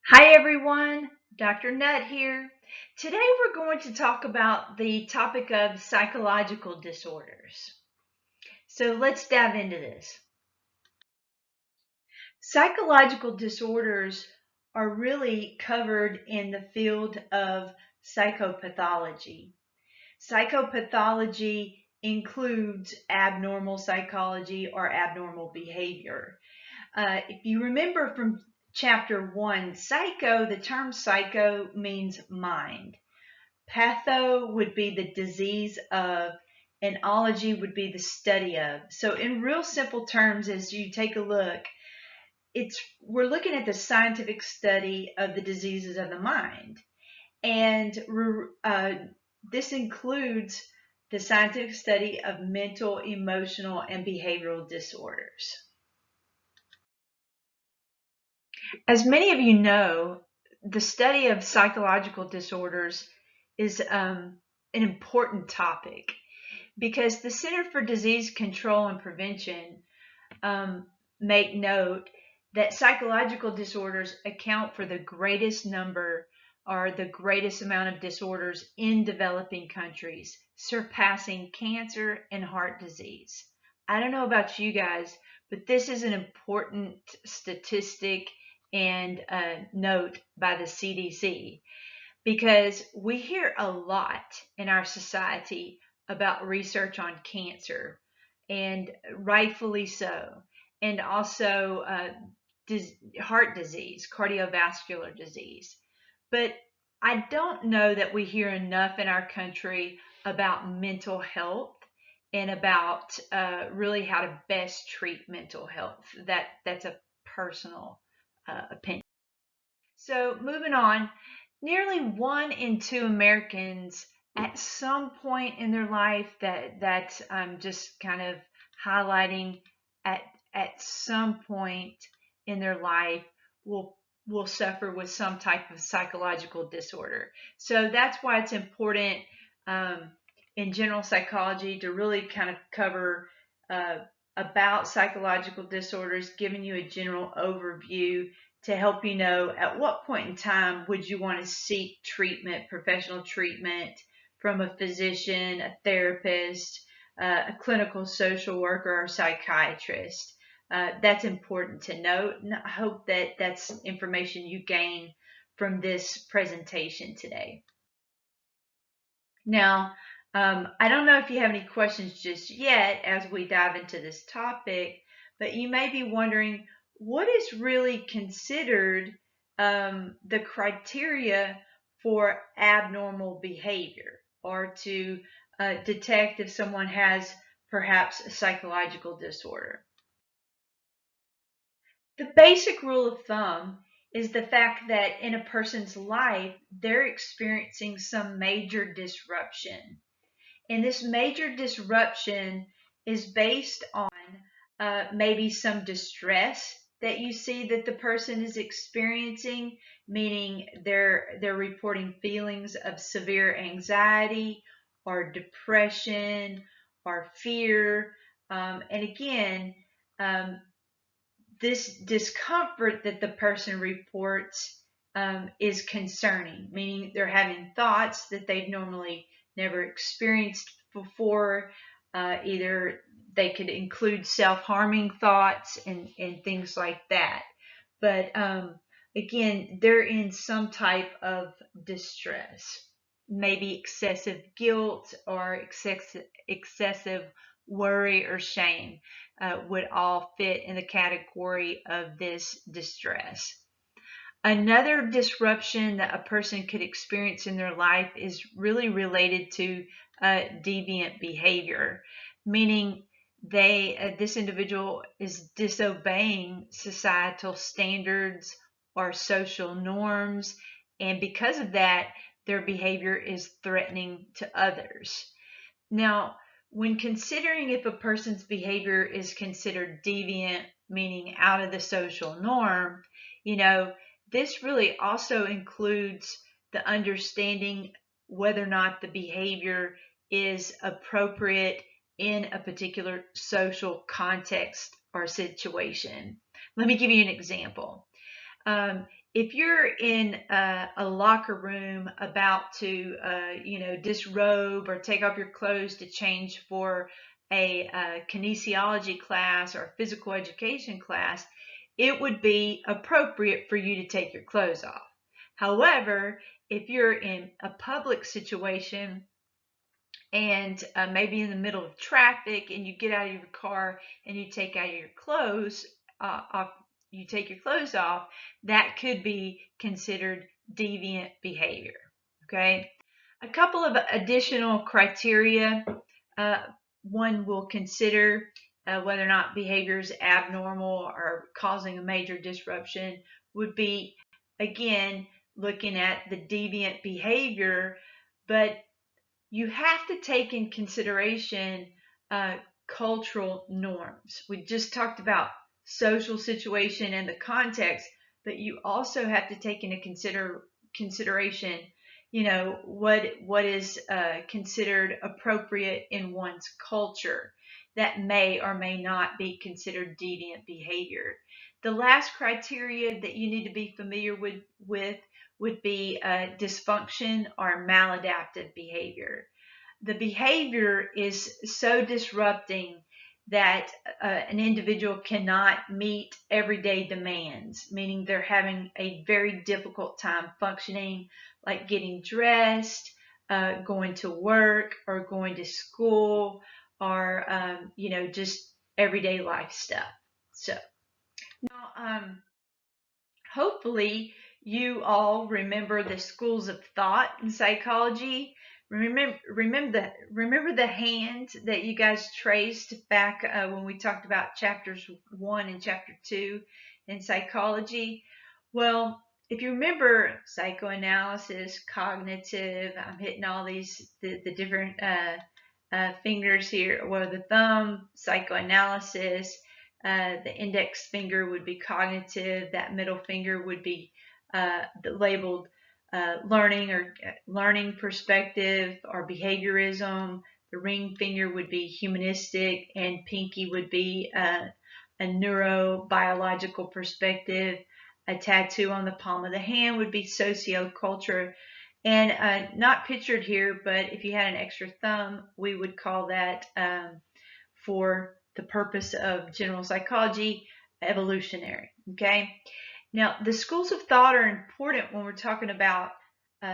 Hi everyone, Dr. Nutt here. Today we're going to talk about the topic of psychological disorders. So let's dive into this. Psychological disorders are really covered in the field of psychopathology. Psychopathology includes abnormal psychology or abnormal behavior. If you remember from chapter 1, the term psycho means mind. Patho would be the disease of, and ology would be the study of. So in real simple terms, as you take a look, we're looking at the scientific study of the diseases of the mind. And this includes the scientific study of mental, emotional, and behavioral disorders. As many of you know, the study of psychological disorders is an important topic because the Center for Disease Control and Prevention um, make note that psychological disorders account for the greatest number or the greatest amount of disorders in developing countries, surpassing cancer and heart disease. I don't know about you guys, but this is an important statistic and note by the CDC because we hear a lot in our society about research on cancer, and rightfully so, and also heart disease, cardiovascular disease. But I don't know that we hear enough in our country about mental health and about really how to best treat mental health. That's a personal opinion. So moving on, nearly 1 in 2 Americans at some point in their life that I'm just kind of highlighting at at some point in their life will will suffer with some type of psychological disorder. So that's why it's important um, in general psychology to really kind of cover uh, about psychological disorders, giving you a general overview to help you know at what point in time would you want to seek treatment, professional treatment from a physician, a therapist, a clinical social worker, or psychiatrist. That's important to note, and I hope that that's information you gain from this presentation today. Now, I don't know if you have any questions just yet as we dive into this topic, but you may be wondering what is really considered the criteria for abnormal behavior or to detect if someone has perhaps a psychological disorder. The basic rule of thumb is the fact that in a person's life, they're experiencing some major disruption. And this major disruption is based on maybe some distress that you see that the person is experiencing, meaning they're reporting feelings of severe anxiety or depression or fear. And again, um, this discomfort that the person reports is concerning, meaning they're having thoughts that they've normally never experienced before. Either they could include self-harming thoughts and things like that. But again, they're in some type of distress, maybe excessive guilt or excessive worry or shame would all fit in the category of this distress. Another disruption that a person could experience in their life is really related to deviant behavior, meaning this individual is disobeying societal standards or social norms, and because of that, their behavior is threatening to others. Now, when considering if a person's behavior is considered deviant, meaning out of the social norm, you know, this really also includes the understanding whether or not the behavior is appropriate in a particular social context or situation. Let me give you an example. if you're in a locker room about to, disrobe or take off your clothes to change for a kinesiology class or a physical education class, it would be appropriate for you to take your clothes off. However, if you're in a public situation and maybe in the middle of traffic and you get out of your car and you take out your clothes off, you take your clothes off, that could be considered deviant behavior. Okay, a couple of additional criteria one will consider whether or not behavior is abnormal or causing a major disruption would be, again, looking at the deviant behavior, but you have to take in consideration uh, cultural norms. We just talked about social situation and the context, but you also have to take into consideration, what is considered appropriate in one's culture that may or may not be considered deviant behavior. The last criteria that you need to be familiar with would be dysfunction or maladaptive behavior. The behavior is so disrupting that an individual cannot meet everyday demands, meaning they're having a very difficult time functioning, like getting dressed, going to work, or going to school, or just everyday life stuff. So now, hopefully you all remember the schools of thought in psychology. Remember the hand that you guys traced back when we talked about chapters 1 and chapter 2 in psychology. Well, if you remember psychoanalysis, cognitive, I'm hitting all the different fingers here. Well, the thumb, psychoanalysis, the index finger would be cognitive. That middle finger would be labeled learning or learning perspective or behaviorism. The ring finger would be humanistic, and pinky would be a neurobiological perspective. A tattoo on the palm of the hand would be socioculture. And not pictured here, but if you had an extra thumb, we would call that for the purpose of general psychology, evolutionary. Okay. Now, the schools of thought are important when we're talking about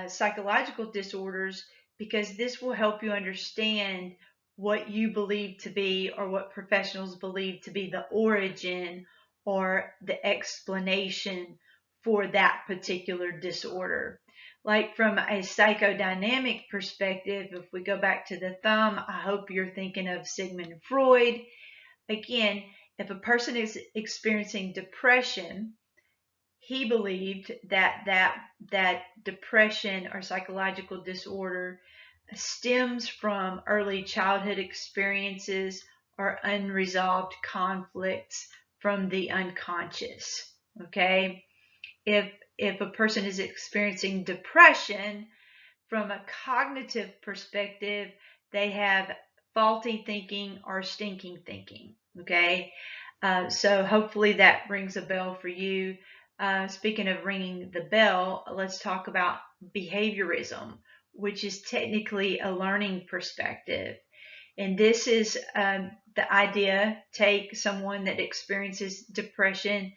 psychological disorders because this will help you understand what you believe to be or what professionals believe to be the origin or the explanation for that particular disorder. Like from a psychodynamic perspective, if we go back to the thumb, I hope you're thinking of Sigmund Freud. Again, if a person is experiencing depression, he believed that depression or psychological disorder stems from early childhood experiences or unresolved conflicts from the unconscious. Okay, if a person is experiencing depression from a cognitive perspective, they have faulty thinking or stinking thinking. Okay, so hopefully that rings a bell for you. Speaking of ringing the bell, let's talk about behaviorism, which is technically a learning perspective. And this is the idea, take someone that experiences depression,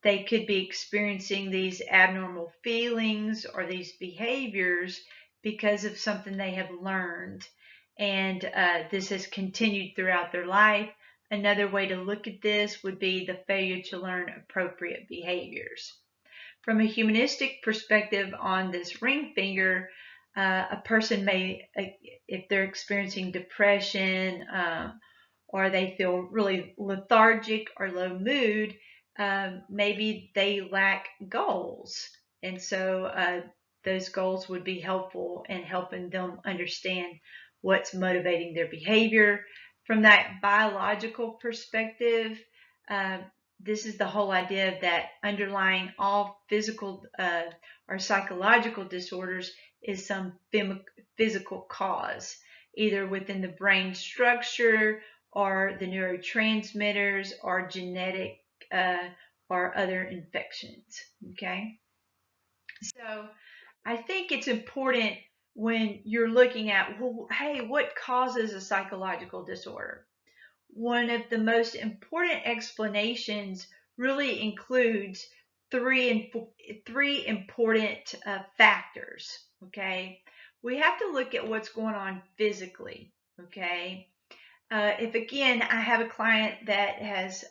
they could be experiencing these abnormal feelings or these behaviors because of something they have learned. And this has continued throughout their life. Another way to look at this would be the failure to learn appropriate behaviors. From a humanistic perspective on this ring finger, a person may, if they're experiencing depression or they feel really lethargic or low mood, maybe they lack goals. And so those goals would be helpful in helping them understand what's motivating their behavior. From that biological perspective, uh, this is the whole idea that underlying all physical or psychological disorders is some physical cause, either within the brain structure or the neurotransmitters or genetic or other infections. Okay. So I think it's important when you're looking at, well, hey, what causes a psychological disorder? One of the most important explanations really includes three important factors. Okay, we have to look at what's going on physically. Okay, if again I have a client that has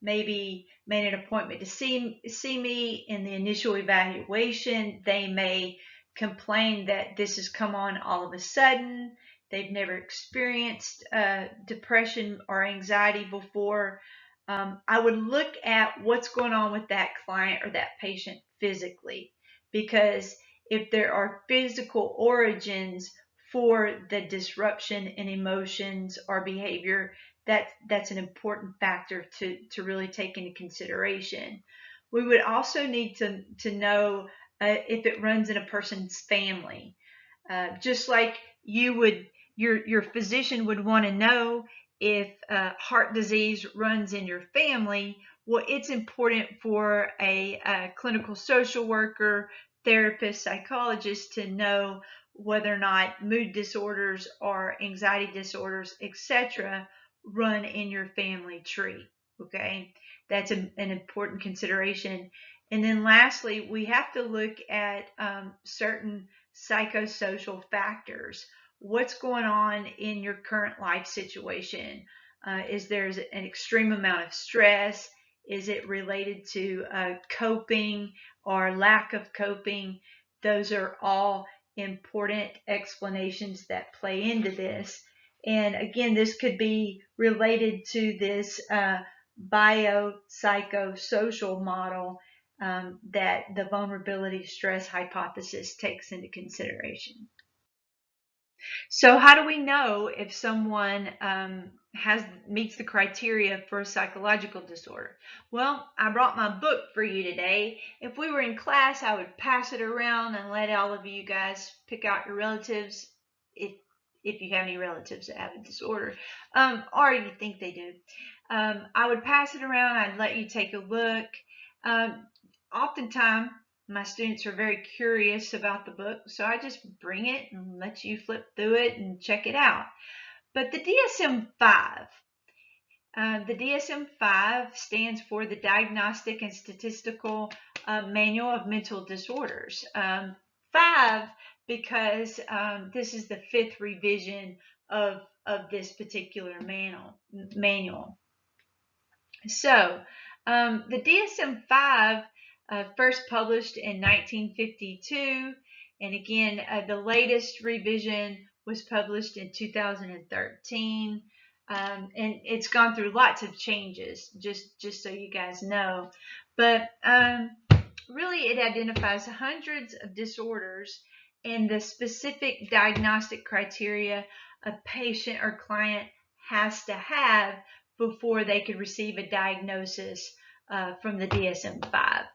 maybe made an appointment to see me in the initial evaluation, they may complain that this has come on all of a sudden. They've never experienced depression or anxiety before. I would look at what's going on with that client or that patient physically, because if there are physical origins for the disruption in emotions or behavior, that's an important factor to really take into consideration. We would also need to know if it runs in a person's family. Just like you would, your physician would want to know if heart disease runs in your family. Well, it's important for a clinical social worker, therapist, psychologist to know whether or not mood disorders or anxiety disorders, etc., run in your family tree. Okay, that's an important consideration. And then lastly, we have to look at certain psychosocial factors. What's going on in your current life situation? Is there an extreme amount of stress? Is it related to coping or lack of coping? Those are all important explanations that play into this. And again, this could be related to this biopsychosocial model that the vulnerability stress hypothesis takes into consideration. So, how do we know if someone has meets the criteria for a psychological disorder? Well, I brought my book for you today. If we were in class, I would pass it around and let all of you guys pick out your relatives, if if you have any relatives that have a disorder, or you think they do. I would pass it around. I'd let you take a look. Oftentimes, my students are very curious about the book, so I just bring it and let you flip through it and check it out. But the DSM-5 stands for the Diagnostic and Statistical Manual of Mental Disorders. 5 because this is the 5th revision of this particular manual. So, the DSM-5 first published in 1952, and again, the latest revision was published in 2013, and it's gone through lots of changes, just so you guys know. But really, it identifies hundreds of disorders and the specific diagnostic criteria a patient or client has to have before they could receive a diagnosis from the DSM-5.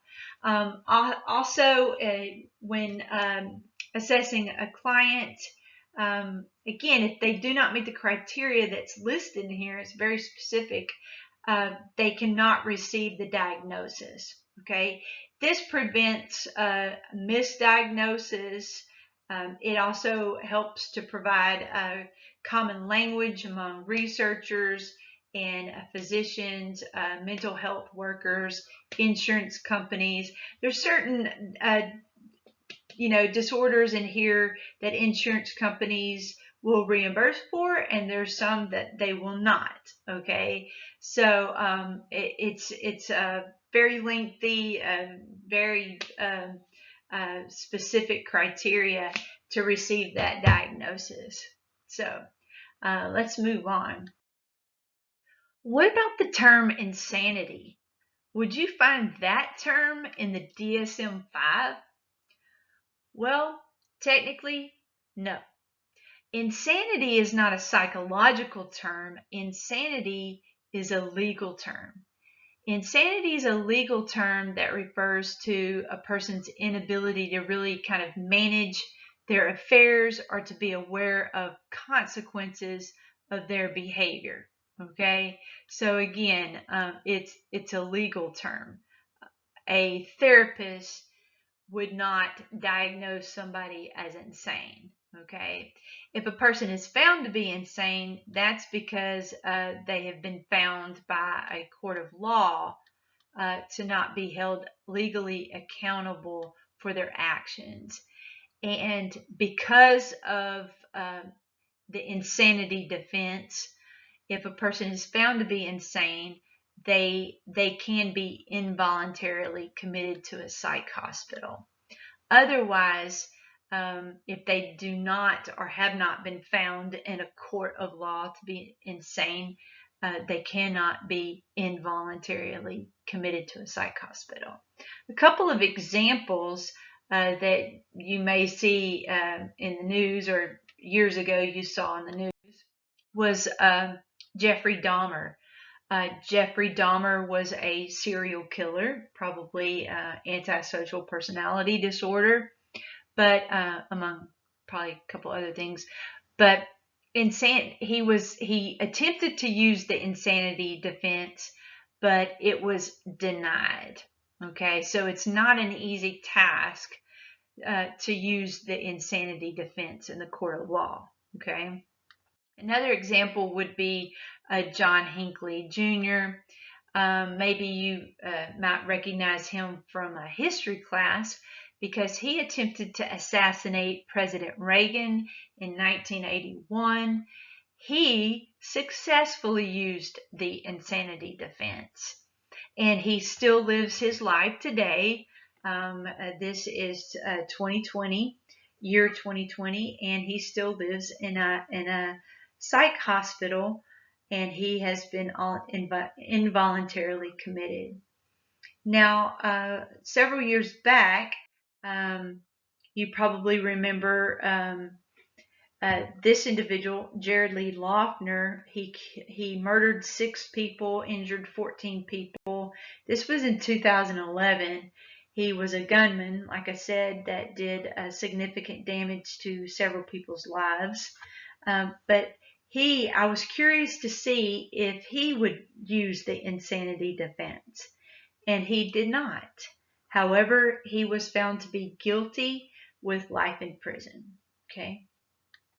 Also, when assessing a client, again, if they do not meet the criteria that's listed in here, it's very specific, they cannot receive the diagnosis. Okay, this prevents misdiagnosis. It also helps to provide common language among researchers and physicians, mental health workers, insurance companies. There's certain disorders in here that insurance companies will reimburse for, and there's some that they will not. Okay, so it's a very lengthy, very specific criteria to receive that diagnosis. So let's move on. What about the term insanity? Would you find that term in the DSM-5? Well, technically, no. Insanity is not a psychological term. Insanity is a legal term. Insanity is a legal term that refers to a person's inability to really kind of manage their affairs or to be aware of consequences of their behavior. Okay, so again, it's a legal term. A therapist would not diagnose somebody as insane. Okay. If a person is found to be insane, that's because they have been found by a court of law to not be held legally accountable for their actions. And because of the insanity defense, if a person is found to be insane, they can be involuntarily committed to a psych hospital. Otherwise, if they do not or have not been found in a court of law to be insane, they cannot be involuntarily committed to a psych hospital. A couple of examples that you may see in the news, or years ago you saw in the news, was Jeffrey Dahmer. Jeffrey Dahmer was a serial killer, probably antisocial personality disorder, but among probably a couple other things. But he attempted to use the insanity defense, but it was denied. Okay, so it's not an easy task to use the insanity defense in the court of law. Okay. Another example would be John Hinckley Jr. Maybe you might recognize him from a history class because he attempted to assassinate President Reagan in 1981. He successfully used the insanity defense, and he still lives his life today. This is 2020, year 2020, and he still lives in a psych hospital, and he has been involuntarily committed. Now, several years back, you probably remember this individual, Jared Lee Loughner. He murdered 6 people, injured 14 people. This was in 2011. He was a gunman, like I said, that did significant damage to several people's lives. But I was curious to see if he would use the insanity defense, and he did not. However, he was found to be guilty with life in prison. Okay.